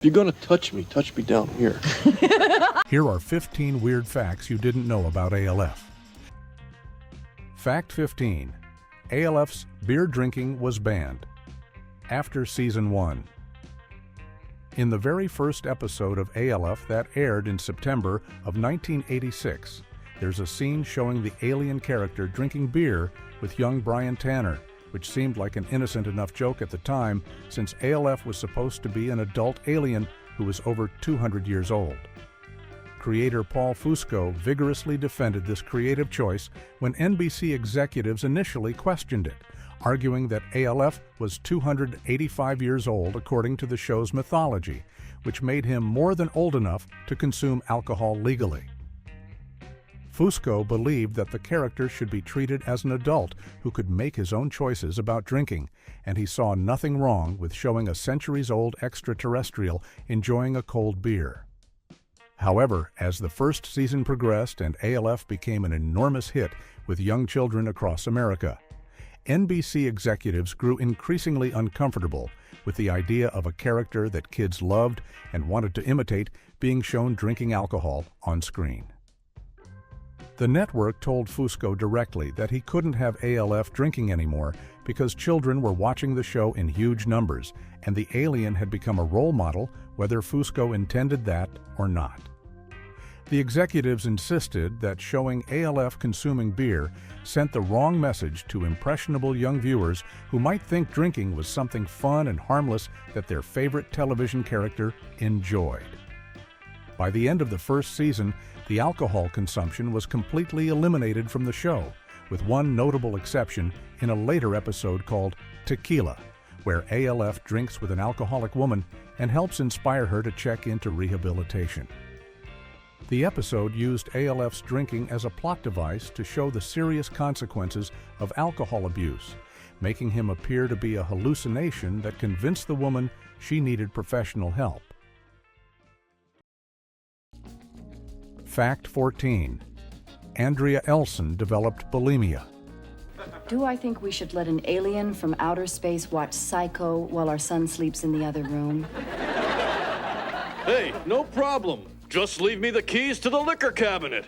If you're gonna touch me down here. Here are 15 weird facts you didn't know about ALF. Fact 15. ALF's beer drinking was banned. After Season 1. In the very first episode of ALF that aired in September of 1986, there's a scene showing the alien character drinking beer with young Brian Tanner, which seemed like an innocent enough joke at the time, since ALF was supposed to be an adult alien who was over 200 years old. Creator Paul Fusco vigorously defended this creative choice when NBC executives initially questioned it, arguing that ALF was 285 years old according to the show's mythology, which made him more than old enough to consume alcohol legally. Fusco believed that the character should be treated as an adult who could make his own choices about drinking, and he saw nothing wrong with showing a centuries-old extraterrestrial enjoying a cold beer. However, as the first season progressed and ALF became an enormous hit with young children across America, NBC executives grew increasingly uncomfortable with the idea of a character that kids loved and wanted to imitate being shown drinking alcohol on screen. The network told Fusco directly that he couldn't have ALF drinking anymore because children were watching the show in huge numbers, and the alien had become a role model whether Fusco intended that or not. The executives insisted that showing ALF consuming beer sent the wrong message to impressionable young viewers who might think drinking was something fun and harmless that their favorite television character enjoyed. By the end of the first season, the alcohol consumption was completely eliminated from the show, with one notable exception in a later episode called Tequila, where ALF drinks with an alcoholic woman and helps inspire her to check into rehabilitation. The episode used ALF's drinking as a plot device to show the serious consequences of alcohol abuse, making him appear to be a hallucination that convinced the woman she needed professional help. Fact 14. Andrea Elson developed bulimia. Do I think we should let an alien from outer space watch Psycho while our son sleeps in the other room? Hey, no problem. Just leave me the keys to the liquor cabinet.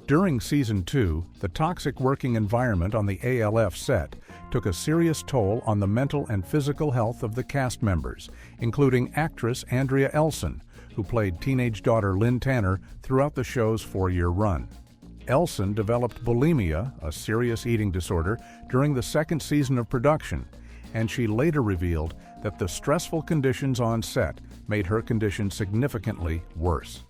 During Season 2, the toxic working environment on the ALF set took a serious toll on the mental and physical health of the cast members, including actress Andrea Elson, who played teenage daughter Lynn Tanner throughout the show's 4-year run. Elson developed bulimia, a serious eating disorder, during the second season of production, and she later revealed that the stressful conditions on set made her condition significantly worse.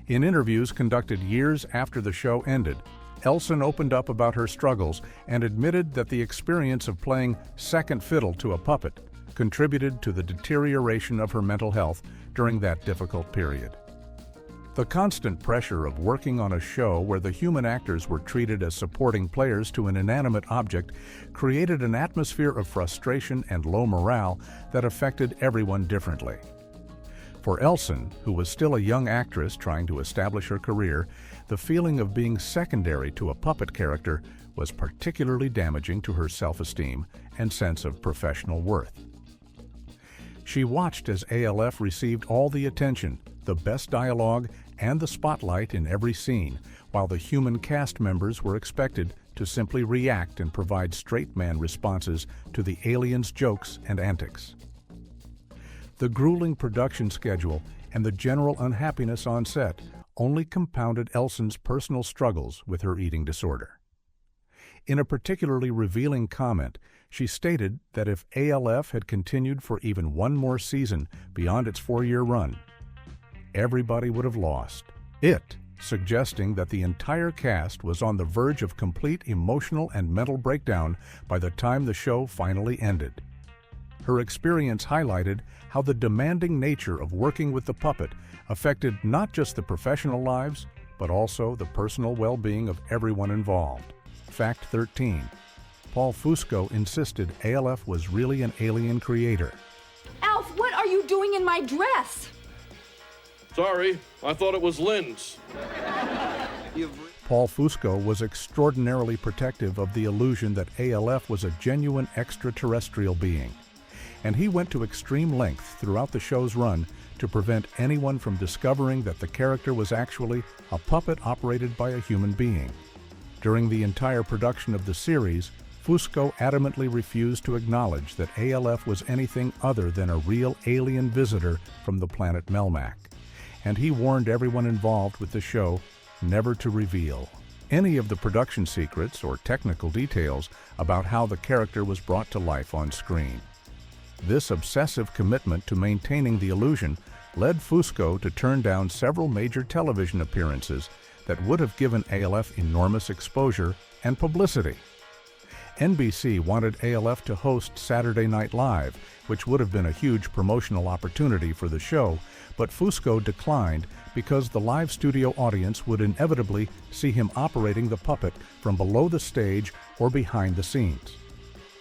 In interviews conducted years after the show ended, Elson opened up about her struggles and admitted that the experience of playing second fiddle to a puppet contributed to the deterioration of her mental health during that difficult period. The constant pressure of working on a show where the human actors were treated as supporting players to an inanimate object created an atmosphere of frustration and low morale that affected everyone differently. For Elson, who was still a young actress trying to establish her career, the feeling of being secondary to a puppet character was particularly damaging to her self-esteem and sense of professional worth. She watched as ALF received all the attention, the best dialogue, and the spotlight in every scene, while the human cast members were expected to simply react and provide straight-man responses to the aliens' jokes and antics. The grueling production schedule and the general unhappiness on set only compounded Elson's personal struggles with her eating disorder. In a particularly revealing comment, she stated that if ALF had continued for even one more season beyond its 4-year run, everybody would have lost. It, suggesting that the entire cast was on the verge of complete emotional and mental breakdown by the time the show finally ended. Her experience highlighted how the demanding nature of working with the puppet affected not just the professional lives, but also the personal well-being of everyone involved. Fact 13. Paul Fusco insisted ALF was really an alien creator. Alf, what are you doing in my dress? Sorry, I thought it was Lynn's. Paul Fusco was extraordinarily protective of the illusion that ALF was a genuine extraterrestrial being, and he went to extreme lengths throughout the show's run to prevent anyone from discovering that the character was actually a puppet operated by a human being. During the entire production of the series, Fusco adamantly refused to acknowledge that ALF was anything other than a real alien visitor from the planet Melmac, and he warned everyone involved with the show never to reveal any of the production secrets or technical details about how the character was brought to life on screen. This obsessive commitment to maintaining the illusion led Fusco to turn down several major television appearances that would have given ALF enormous exposure and publicity. NBC wanted ALF to host Saturday Night Live, which would have been a huge promotional opportunity for the show, but Fusco declined because the live studio audience would inevitably see him operating the puppet from below the stage or behind the scenes.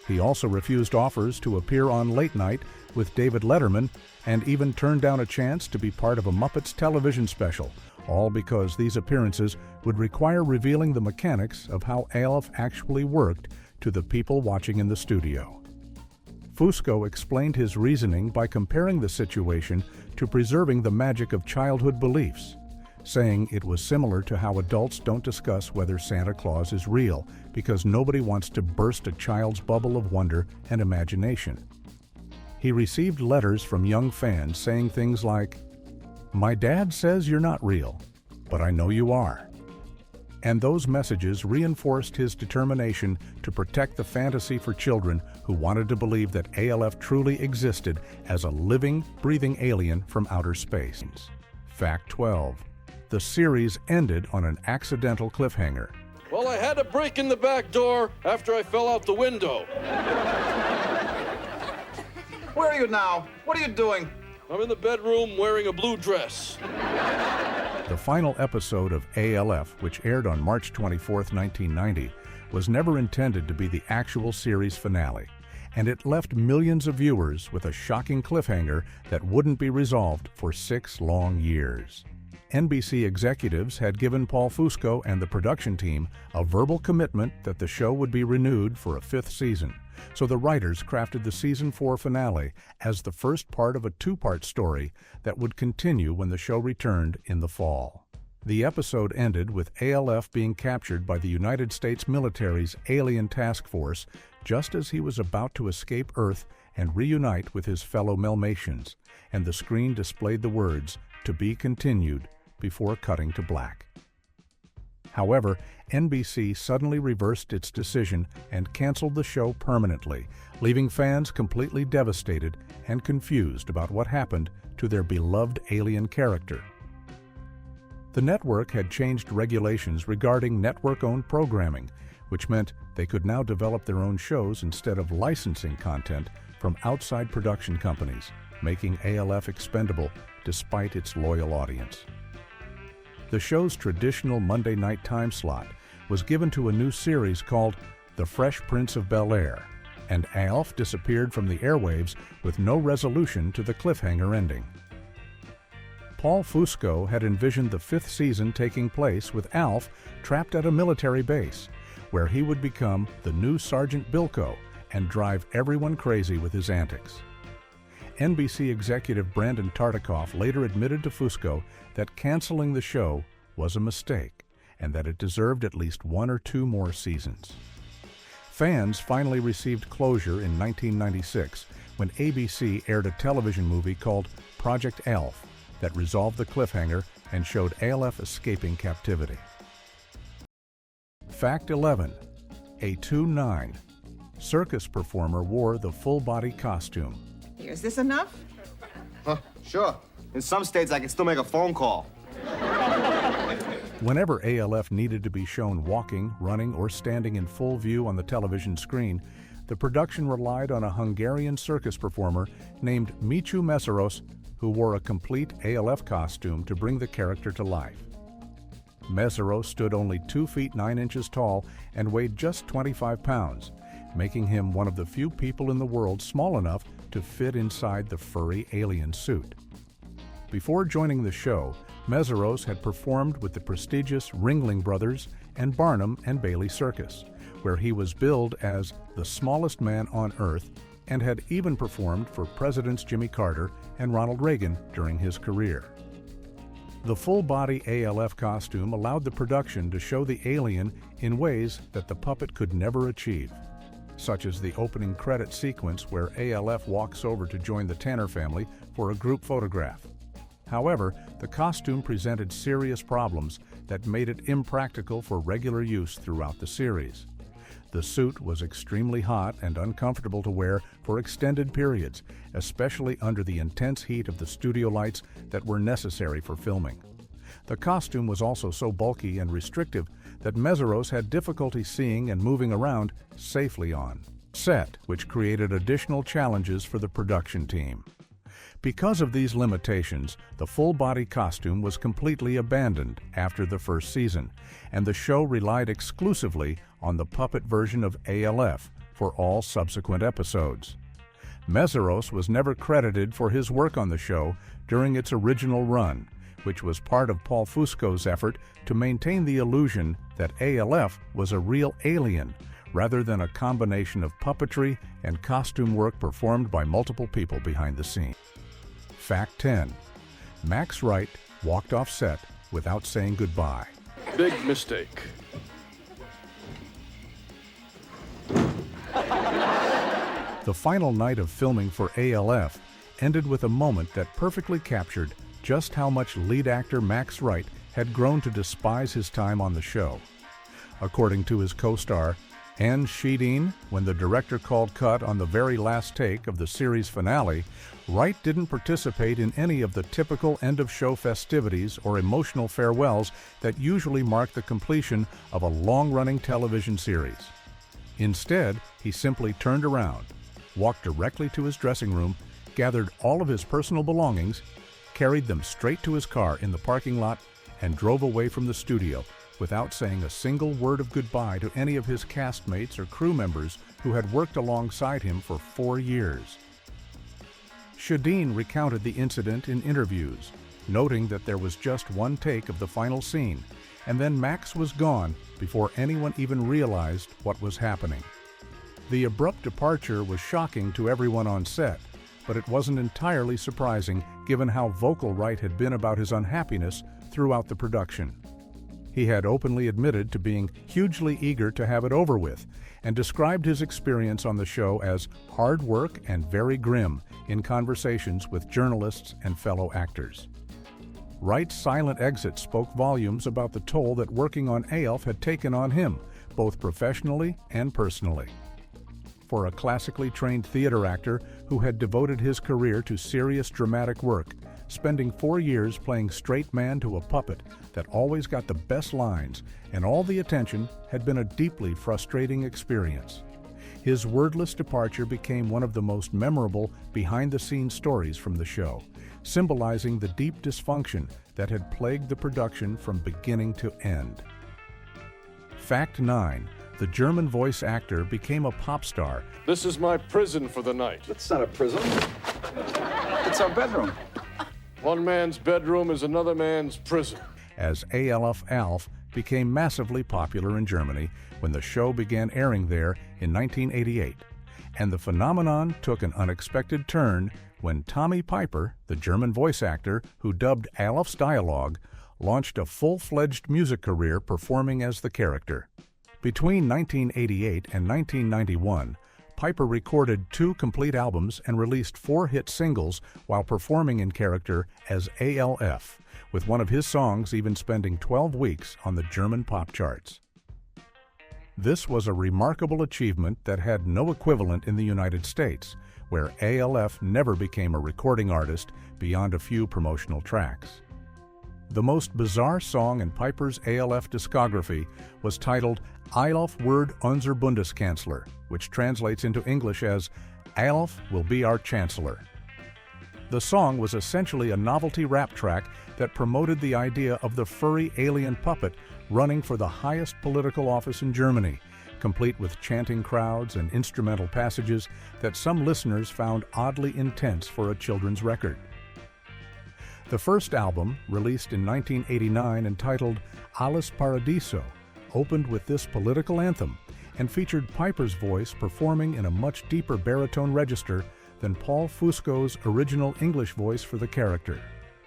He also refused offers to appear on Late Night with David Letterman and even turned down a chance to be part of a Muppets television special, all because these appearances would require revealing the mechanics of how ALF actually worked to the people watching in the studio. Fusco explained his reasoning by comparing the situation to preserving the magic of childhood beliefs, saying it was similar to how adults don't discuss whether Santa Claus is real because nobody wants to burst a child's bubble of wonder and imagination. He received letters from young fans saying things like, "My dad says you're not real, but I know you are." And those messages reinforced his determination to protect the fantasy for children who wanted to believe that ALF truly existed as a living, breathing alien from outer space. Fact 12. The series ended on an accidental cliffhanger. Well, I had a break in the back door after I fell out the window. Where are you now? What are you doing? I'm in the bedroom wearing a blue dress. The final episode of ALF, which aired on March 24, 1990, was never intended to be the actual series finale, and it left millions of viewers with a shocking cliffhanger that wouldn't be resolved for 6 long years. NBC executives had given Paul Fusco and the production team a verbal commitment that the show would be renewed for a 5th season, so the writers crafted the Season 4 finale as the first part of a 2-part story that would continue when the show returned in the fall. The episode ended with ALF being captured by the United States military's alien task force just as he was about to escape Earth and reunite with his fellow Melmacians, and the screen displayed the words, "To be continued," before cutting to black. However, NBC suddenly reversed its decision and canceled the show permanently, leaving fans completely devastated and confused about what happened to their beloved alien character. The network had changed regulations regarding network-owned programming, which meant they could now develop their own shows instead of licensing content from outside production companies, making ALF expendable despite its loyal audience. The show's traditional Monday night time slot was given to a new series called The Fresh Prince of Bel-Air, and ALF disappeared from the airwaves with no resolution to the cliffhanger ending. Paul Fusco had envisioned the 5th season taking place with Alf trapped at a military base, where he would become the new Sergeant Bilko and drive everyone crazy with his antics. NBC executive Brandon Tartikoff later admitted to Fusco that canceling the show was a mistake and that it deserved at least 1 or 2 more seasons. Fans finally received closure in 1996 when ABC aired a television movie called Project ALF that resolved the cliffhanger and showed ALF escaping captivity. Fact 11. A 2-9. Circus performer wore the full-body costume. Is this enough? Sure. In some states, I can still make a phone call. Whenever ALF needed to be shown walking, running, or standing in full view on the television screen, the production relied on a Hungarian circus performer named Michu Meszaros, who wore a complete ALF costume to bring the character to life. Meszaros stood only 2 feet 9 inches tall and weighed just 25 pounds, making him one of the few people in the world small enough to fit inside the furry alien suit. Before joining the show, Meszaros had performed with the prestigious Ringling Brothers and Barnum and Bailey Circus, where he was billed as the smallest man on Earth and had even performed for Presidents Jimmy Carter and Ronald Reagan during his career. The full-body ALF costume allowed the production to show the alien in ways that the puppet could never achieve, such as the opening credit sequence where ALF walks over to join the Tanner family for a group photograph. However, the costume presented serious problems that made it impractical for regular use throughout the series. The suit was extremely hot and uncomfortable to wear for extended periods, especially under the intense heat of the studio lights that were necessary for filming. The costume was also so bulky and restrictive that Meseros had difficulty seeing and moving around safely on set, which created additional challenges for the production team. Because of these limitations, the full-body costume was completely abandoned after the first season, and the show relied exclusively on the puppet version of ALF for all subsequent episodes. Meseros was never credited for his work on the show during its original run, which was part of Paul Fusco's effort to maintain the illusion that ALF was a real alien, rather than a combination of puppetry and costume work performed by multiple people behind the scenes. Fact 10. Max Wright walked off set without saying goodbye. Big mistake. The final night of filming for ALF ended with a moment that perfectly captured just how much lead actor Max Wright had grown to despise his time on the show. According to his co-star, Anne Sheedine, when the director called cut on the very last take of the series finale, Wright didn't participate in any of the typical end-of-show festivities or emotional farewells that usually mark the completion of a long-running television series. Instead, he simply turned around, walked directly to his dressing room, gathered all of his personal belongings, carried them straight to his car in the parking lot, and drove away from the studio without saying a single word of goodbye to any of his castmates or crew members who had worked alongside him for 4 years. Sheedine recounted the incident in interviews, noting that there was just one take of the final scene, and then Max was gone before anyone even realized what was happening. The abrupt departure was shocking to everyone on set, but it wasn't entirely surprising given how vocal Wright had been about his unhappiness throughout the production. He had openly admitted to being hugely eager to have it over with, and described his experience on the show as hard work and very grim in conversations with journalists and fellow actors. Wright's silent exit spoke volumes about the toll that working on ALF had taken on him, both professionally and personally. For a classically trained theater actor who had devoted his career to serious dramatic work, spending 4 years playing straight man to a puppet that always got the best lines and all the attention had been a deeply frustrating experience. His wordless departure became one of the most memorable behind-the-scenes stories from the show, symbolizing the deep dysfunction that had plagued the production from beginning to end. Fact 9. The German voice actor became a pop star. This is my prison for the night. That's not a prison. It's our bedroom. One man's bedroom is another man's prison. As ALF became massively popular in Germany when the show began airing there in 1988, and the phenomenon took an unexpected turn when Tommy Piper, the German voice actor who dubbed ALF's dialogue, launched a full-fledged music career performing as the character. Between 1988 and 1991, Piper recorded 2 complete albums and released 4 hit singles while performing in character as ALF, with one of his songs even spending 12 weeks on the German pop charts. This was a remarkable achievement that had no equivalent in the United States, where ALF never became a recording artist beyond a few promotional tracks. The most bizarre song in Piper's ALF discography was titled ALF wird unser Bundeskanzler, which translates into English as ALF will be our Chancellor. The song was essentially a novelty rap track that promoted the idea of the furry alien puppet running for the highest political office in Germany, complete with chanting crowds and instrumental passages that some listeners found oddly intense for a children's record. The first album, released in 1989 entitled Alles Paradiso, opened with this political anthem and featured Piper's voice performing in a much deeper baritone register than Paul Fusco's original English voice for the character.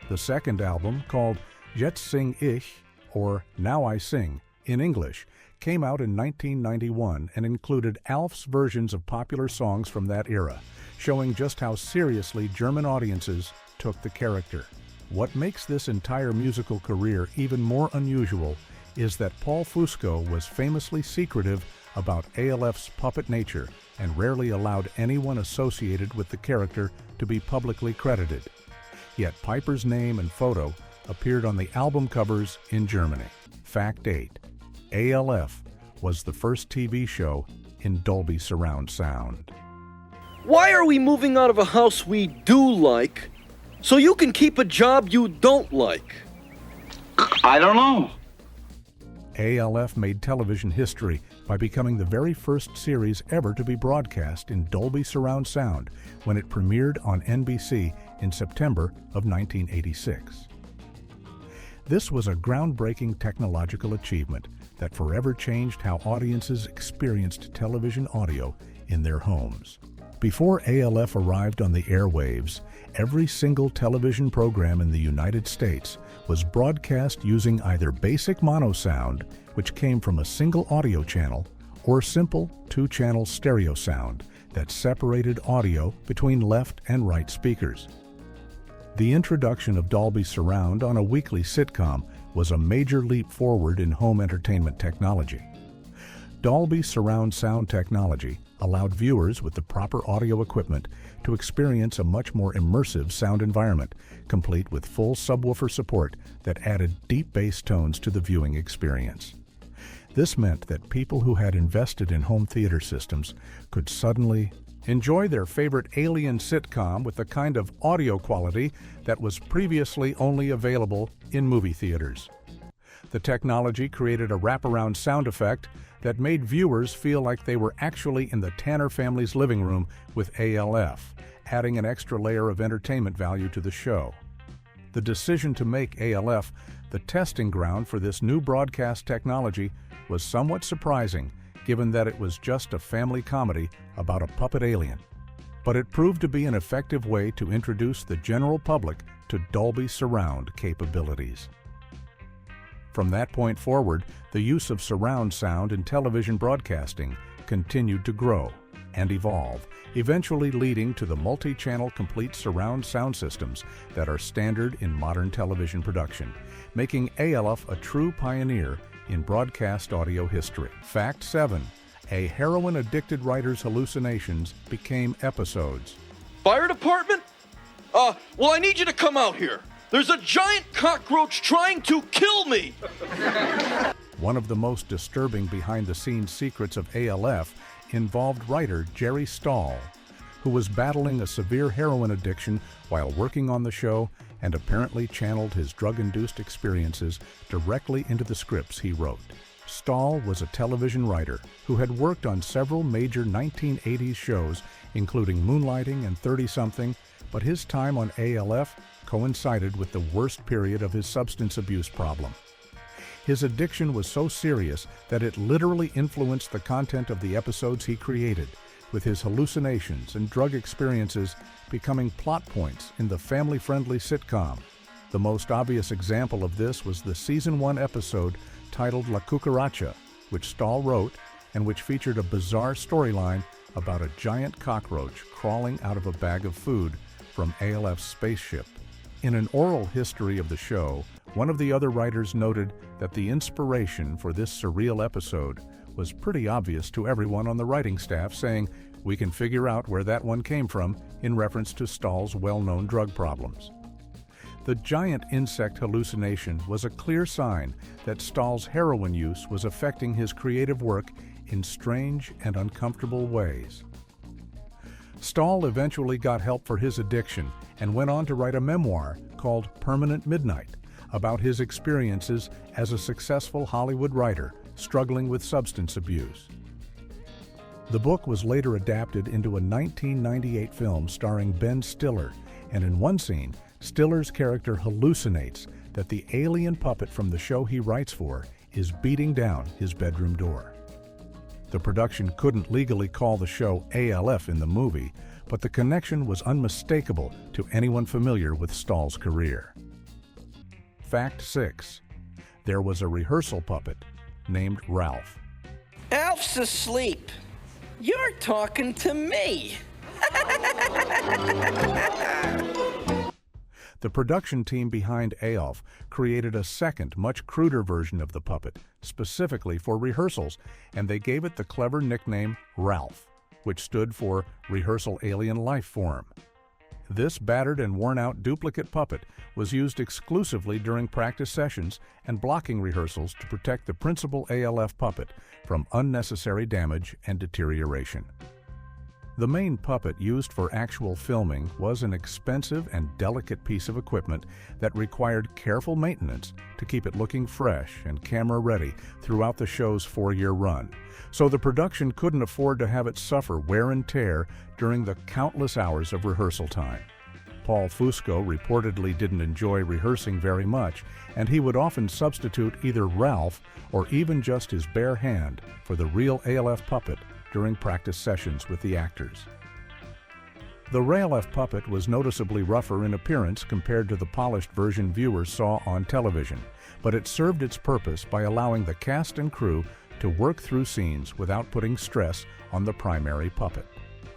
The second album, called Jetzt sing ich, or Now I Sing, in English, came out in 1991 and included ALF's versions of popular songs from that era, showing just how seriously German audiences took the character. What makes this entire musical career even more unusual is that Paul Fusco was famously secretive about ALF's puppet nature and rarely allowed anyone associated with the character to be publicly credited. Yet Piper's name and photo appeared on the album covers in Germany. Fact 8. ALF was the first TV show in Dolby Surround Sound. Why are we moving out of a house we do like so you can keep a job you don't like? I don't know. ALF made television history by becoming the very first series ever to be broadcast in Dolby Surround Sound when it premiered on NBC in September of 1986. This was a groundbreaking technological achievement that forever changed how audiences experienced television audio in their homes. Before ALF arrived on the airwaves, every single television program in the United States was broadcast using either basic mono sound, which came from a single audio channel, or simple two-channel stereo sound that separated audio between left and right speakers. The introduction of Dolby Surround on a weekly sitcom was a major leap forward in home entertainment technology. Dolby Surround Sound technology allowed viewers with the proper audio equipment to experience a much more immersive sound environment, complete with full subwoofer support that added deep bass tones to the viewing experience. This meant that people who had invested in home theater systems could suddenly enjoy their favorite alien sitcom with the kind of audio quality that was previously only available in movie theaters. The technology created a wraparound sound effect that made viewers feel like they were actually in the Tanner family's living room with ALF, adding an extra layer of entertainment value to the show. The decision to make ALF the testing ground for this new broadcast technology was somewhat surprising, given that it was just a family comedy about a puppet alien. But it proved to be an effective way to introduce the general public to Dolby Surround capabilities. From that point forward, the use of surround sound in television broadcasting continued to grow and evolve, eventually leading to the multi-channel complete surround sound systems that are standard in modern television production, making ALF a true pioneer in broadcast audio history. Fact 7. A heroin-addicted writer's hallucinations became episodes. Fire department? Well, I need you to come out here. There's a giant cockroach trying to kill me! One of the most disturbing behind-the-scenes secrets of ALF involved writer Jerry Stahl, who was battling a severe heroin addiction while working on the show and apparently channeled his drug-induced experiences directly into the scripts he wrote. Stahl was a television writer who had worked on several major 1980s shows, including Moonlighting and 30-something, but his time on ALF coincided with the worst period of his substance abuse problem. His addiction was so serious that it literally influenced the content of the episodes he created, with his hallucinations and drug experiences becoming plot points in the family-friendly sitcom. The most obvious example of this was the Season 1 episode titled La Cucaracha, which Stahl wrote and which featured a bizarre storyline about a giant cockroach crawling out of a bag of food from ALF's spaceship. In an oral history of the show, one of the other writers noted that the inspiration for this surreal episode was pretty obvious to everyone on the writing staff, saying, "We can figure out where that one came from," in reference to Stahl's well-known drug problems. The giant insect hallucination was a clear sign that Stahl's heroin use was affecting his creative work in strange and uncomfortable ways. Stahl eventually got help for his addiction and went on to write a memoir called Permanent Midnight about his experiences as a successful Hollywood writer struggling with substance abuse. The book was later adapted into a 1998 film starring Ben Stiller, and in one scene, Stiller's character hallucinates that the alien puppet from the show he writes for is beating down his bedroom door. The production couldn't legally call the show ALF in the movie, but the connection was unmistakable to anyone familiar with Stahl's career. Fact 6. There was a rehearsal puppet named Ralph. Alf's asleep. You're talking to me. The production team behind ALF created a second, much cruder version of the puppet, specifically for rehearsals, and they gave it the clever nickname Ralph, which stood for Rehearsal Alien Life Form. This battered and worn-out duplicate puppet was used exclusively during practice sessions and blocking rehearsals to protect the principal ALF puppet from unnecessary damage and deterioration. The main puppet used for actual filming was an expensive and delicate piece of equipment that required careful maintenance to keep it looking fresh and camera-ready throughout the show's 4-year run, so the production couldn't afford to have it suffer wear and tear during the countless hours of rehearsal time. Paul Fusco reportedly didn't enjoy rehearsing very much, and he would often substitute either Ralph or even just his bare hand for the real ALF puppet during practice sessions with the actors. The ALF puppet was noticeably rougher in appearance compared to the polished version viewers saw on television, but it served its purpose by allowing the cast and crew to work through scenes without putting stress on the primary puppet.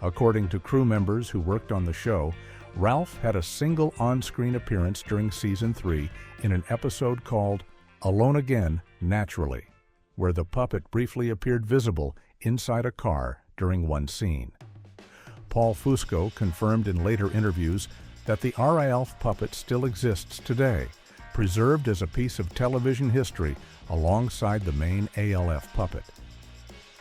According to crew members who worked on the show, Ralph had a single on-screen appearance during Season 3 in an episode called Alone Again, Naturally, where the puppet briefly appeared visible inside a car during one scene. Paul Fusco confirmed in later interviews that the RALF puppet still exists today, preserved as a piece of television history alongside the main ALF puppet.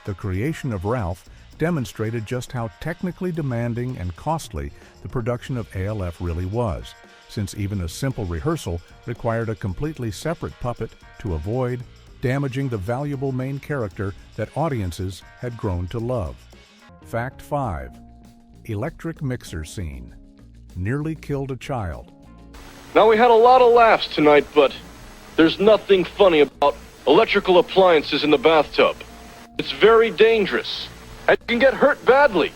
The creation of Ralph demonstrated just how technically demanding and costly the production of ALF really was, since even a simple rehearsal required a completely separate puppet to avoid damaging the valuable main character that audiences had grown to love. Fact 5. Electric mixer scene. Nearly killed a child. Now, we had a lot of laughs tonight, but there's nothing funny about electrical appliances in the bathtub. It's very dangerous, and you can get hurt badly.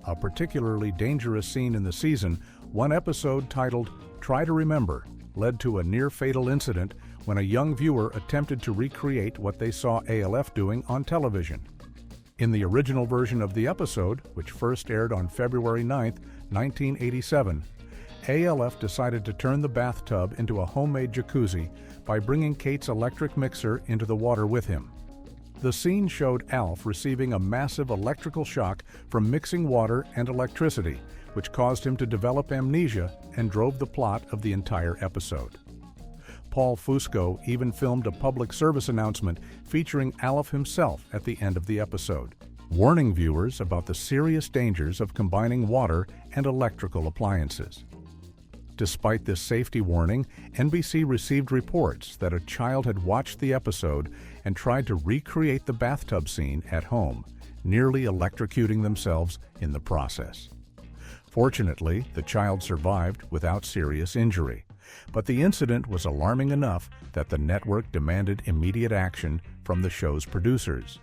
A particularly dangerous scene in the season, one episode titled Try to Remember, led to a near-fatal incident when a young viewer attempted to recreate what they saw ALF doing on television. In the original version of the episode, which first aired on February 9, 1987, ALF decided to turn the bathtub into a homemade jacuzzi by bringing Kate's electric mixer into the water with him. The scene showed Alf receiving a massive electrical shock from mixing water and electricity, which caused him to develop amnesia and drove the plot of the entire episode. Paul Fusco even filmed a public service announcement featuring Alf himself at the end of the episode, warning viewers about the serious dangers of combining water and electrical appliances. Despite this safety warning, NBC received reports that a child had watched the episode and tried to recreate the bathtub scene at home, nearly electrocuting themselves in the process. Fortunately, the child survived without serious injury, but the incident was alarming enough that the network demanded immediate action from the show's producers.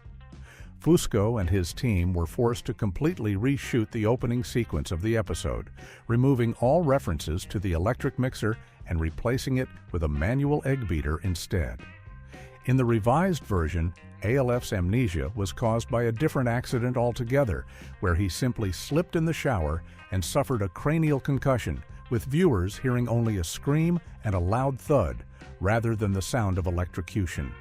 Fusco and his team were forced to completely reshoot the opening sequence of the episode, removing all references to the electric mixer and replacing it with a manual egg beater instead. In the revised version, ALF's amnesia was caused by a different accident altogether, where he simply slipped in the shower and suffered a cranial concussion, with viewers hearing only a scream and a loud thud, rather than the sound of electrocution.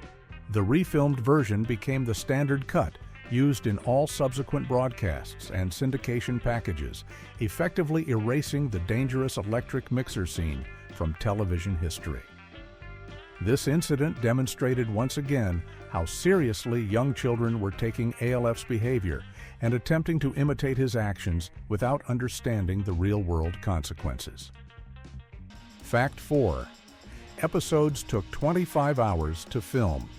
The refilmed version became the standard cut, used in all subsequent broadcasts and syndication packages, effectively erasing the dangerous electric mixer scene from television history. This incident demonstrated once again how seriously young children were taking ALF's behavior and attempting to imitate his actions without understanding the real-world consequences. Fact 4. Episodes took 25 hours to film.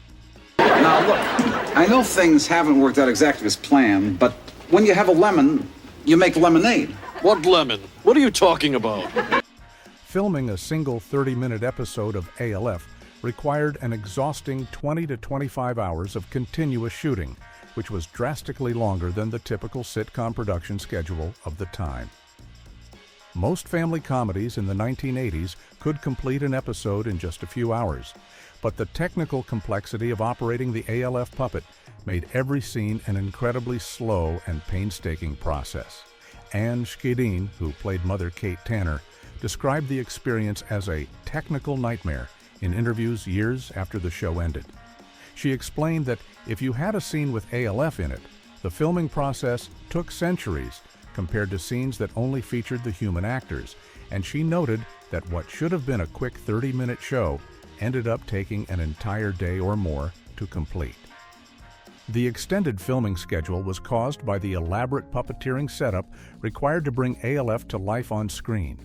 Now, look, I know things haven't worked out exactly as planned, but when you have a lemon, you make lemonade. What lemon? What are you talking about? Filming a single 30-minute episode of ALF required an exhausting 20 to 25 hours of continuous shooting, which was drastically longer than the typical sitcom production schedule of the time. Most family comedies in the 1980s could complete an episode in just a few hours, but the technical complexity of operating the ALF puppet made every scene an incredibly slow and painstaking process. Anne Schedeen, who played Mother Kate Tanner, described the experience as a technical nightmare in interviews years after the show ended. She explained that if you had a scene with ALF in it, the filming process took centuries compared to scenes that only featured the human actors, and she noted that what should have been a quick 30-minute show ended up taking an entire day or more to complete. The extended filming schedule was caused by the elaborate puppeteering setup required to bring ALF to life on screen.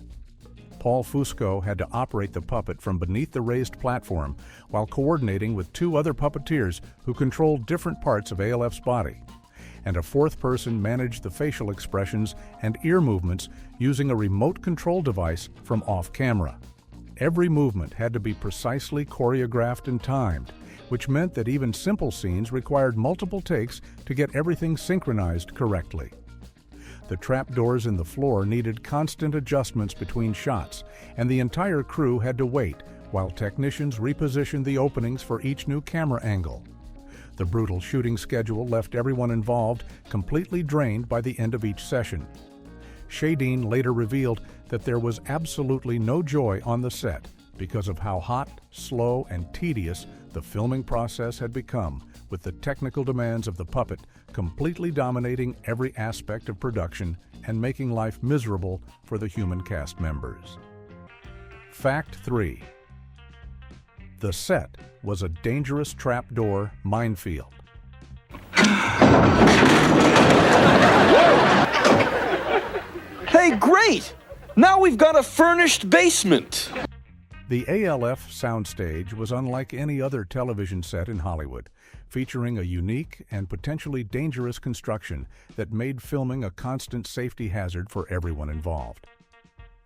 Paul Fusco had to operate the puppet from beneath the raised platform while coordinating with two other puppeteers who controlled different parts of ALF's body, and a fourth person managed the facial expressions and ear movements using a remote control device from off-camera. Every movement had to be precisely choreographed and timed, which meant that even simple scenes required multiple takes to get everything synchronized correctly. The trapdoors in the floor needed constant adjustments between shots, and the entire crew had to wait while technicians repositioned the openings for each new camera angle. The brutal shooting schedule left everyone involved completely drained by the end of each session. Schedeen later revealed that there was absolutely no joy on the set because of how hot, slow, and tedious the filming process had become, with the technical demands of the puppet completely dominating every aspect of production and making life miserable for the human cast members. Fact 3. The set was a dangerous trapdoor minefield. Hey, great! Now we've got a furnished basement! The ALF soundstage was unlike any other television set in Hollywood, featuring a unique and potentially dangerous construction that made filming a constant safety hazard for everyone involved.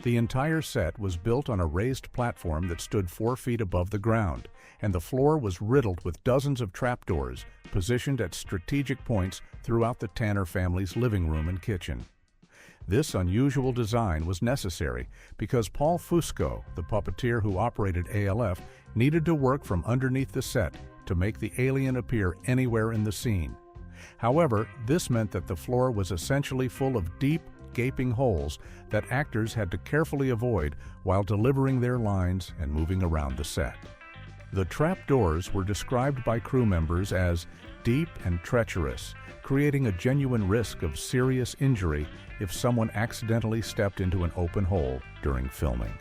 The entire set was built on a raised platform that stood 4 feet above the ground, and the floor was riddled with dozens of trapdoors positioned at strategic points throughout the Tanner family's living room and kitchen. This unusual design was necessary because Paul Fusco, the puppeteer who operated ALF, needed to work from underneath the set to make the alien appear anywhere in the scene. However, this meant that the floor was essentially full of deep, gaping holes that actors had to carefully avoid while delivering their lines and moving around the set. The trapdoors were described by crew members as deep and treacherous, creating a genuine risk of serious injury if someone accidentally stepped into an open hole during filming.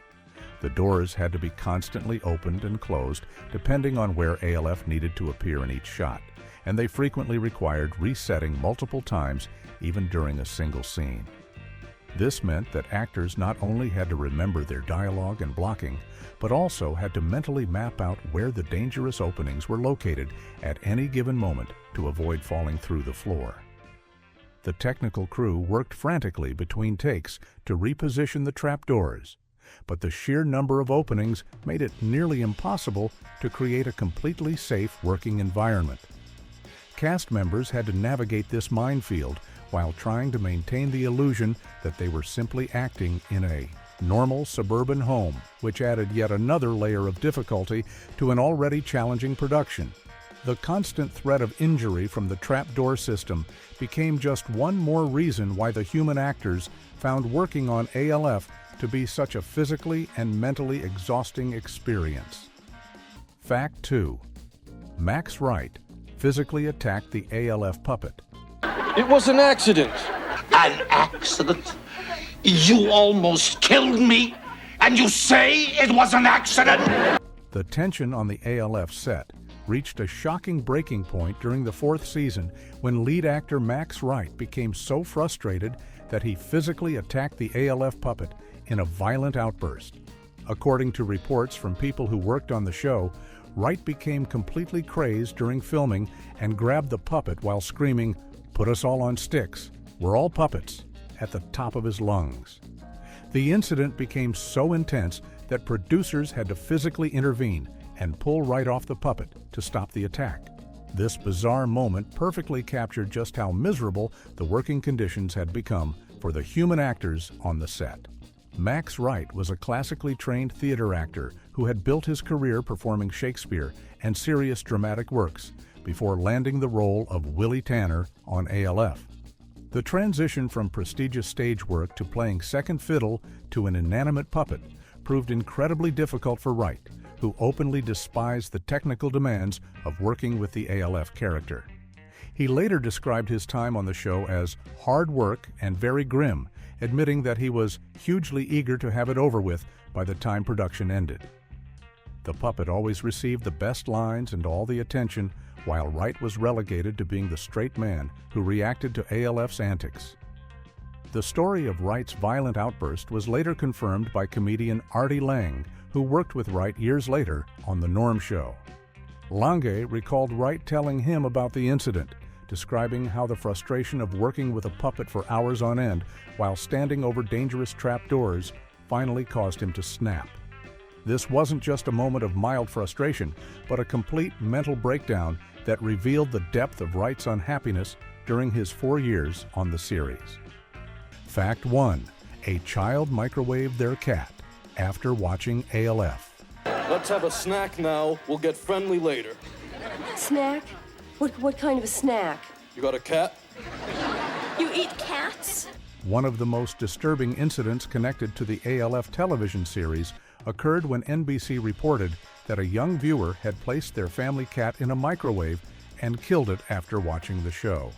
The doors had to be constantly opened and closed depending on where ALF needed to appear in each shot, and they frequently required resetting multiple times even during a single scene. This meant that actors not only had to remember their dialogue and blocking, but also had to mentally map out where the dangerous openings were located at any given moment to avoid falling through the floor. The technical crew worked frantically between takes to reposition the trapdoors, but the sheer number of openings made it nearly impossible to create a completely safe working environment. Cast members had to navigate this minefield while trying to maintain the illusion that they were simply acting in a normal suburban home, which added yet another layer of difficulty to an already challenging production. The constant threat of injury from the trapdoor system became just one more reason why the human actors found working on ALF to be such a physically and mentally exhausting experience. Fact 2. Max Wright physically attacked the ALF puppet. It was an accident. An accident? You almost killed me, and you say it was an accident? The tension on the ALF set reached a shocking breaking point during the 4th season when lead actor Max Wright became so frustrated that he physically attacked the ALF puppet in a violent outburst. According to reports from people who worked on the show, Wright became completely crazed during filming and grabbed the puppet while screaming, "Put us all on sticks, we're all puppets," at the top of his lungs. The incident became so intense that producers had to physically intervene and pull Wright off the puppet to stop the attack. This bizarre moment perfectly captured just how miserable the working conditions had become for the human actors on the set. Max Wright was a classically trained theater actor who had built his career performing Shakespeare and serious dramatic works before landing the role of Willie Tanner on ALF. The transition from prestigious stage work to playing second fiddle to an inanimate puppet proved incredibly difficult for Wright, who openly despised the technical demands of working with the ALF character. He later described his time on the show as hard work and very grim, admitting that he was hugely eager to have it over with by the time production ended. The puppet always received the best lines and all the attention, while Wright was relegated to being the straight man who reacted to ALF's antics. The story of Wright's violent outburst was later confirmed by comedian Artie Lange, who worked with Wright years later on The Norm Show. Lange recalled Wright telling him about the incident, describing how the frustration of working with a puppet for hours on end while standing over dangerous trapdoors finally caused him to snap. This wasn't just a moment of mild frustration, but a complete mental breakdown that revealed the depth of Wright's unhappiness during his 4 years on the series. Fact 1. A child microwaved their cat after watching ALF. Let's have a snack now. We'll get friendly later. Snack? What kind of a snack? You got a cat? You eat cats? One of the most disturbing incidents connected to the ALF television series occurred when NBC reported that a young viewer had placed their family cat in a microwave and killed it after watching the show.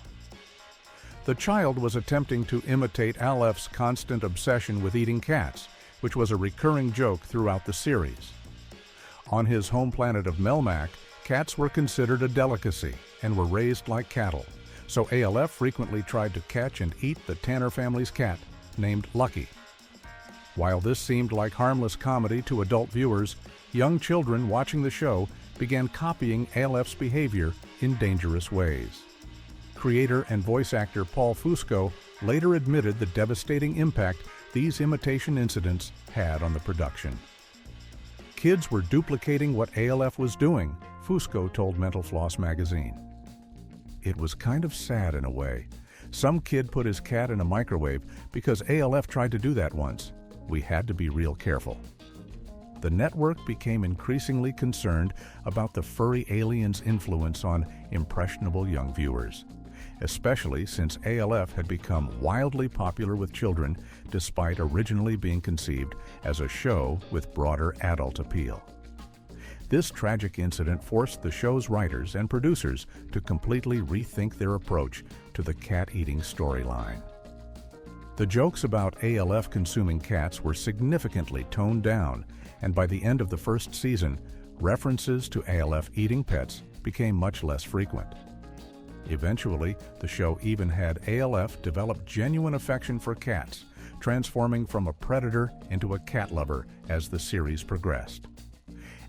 The child was attempting to imitate ALF's constant obsession with eating cats, which was a recurring joke throughout the series. On his home planet of Melmac, cats were considered a delicacy and were raised like cattle, so ALF frequently tried to catch and eat the Tanner family's cat, named Lucky. While this seemed like harmless comedy to adult viewers, young children watching the show began copying ALF's behavior in dangerous ways. Creator and voice actor Paul Fusco later admitted the devastating impact these imitation incidents had on the production. Kids were duplicating what ALF was doing, Fusco told Mental Floss magazine. It was kind of sad in a way. Some kid put his cat in a microwave because ALF tried to do that once. We had to be real careful. The network became increasingly concerned about the furry alien's influence on impressionable young viewers, especially since ALF had become wildly popular with children despite originally being conceived as a show with broader adult appeal. This tragic incident forced the show's writers and producers to completely rethink their approach to the cat-eating storyline. The jokes about ALF consuming cats were significantly toned down, and by the end of the first season, references to ALF eating pets became much less frequent. Eventually, the show even had ALF develop genuine affection for cats, transforming from a predator into a cat lover as the series progressed.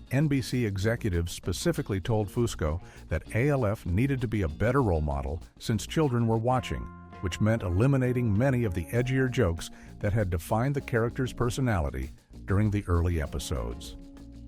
NBC executives specifically told Fusco that ALF needed to be a better role model since children were watching, which meant eliminating many of the edgier jokes that had defined the character's personality during the early episodes.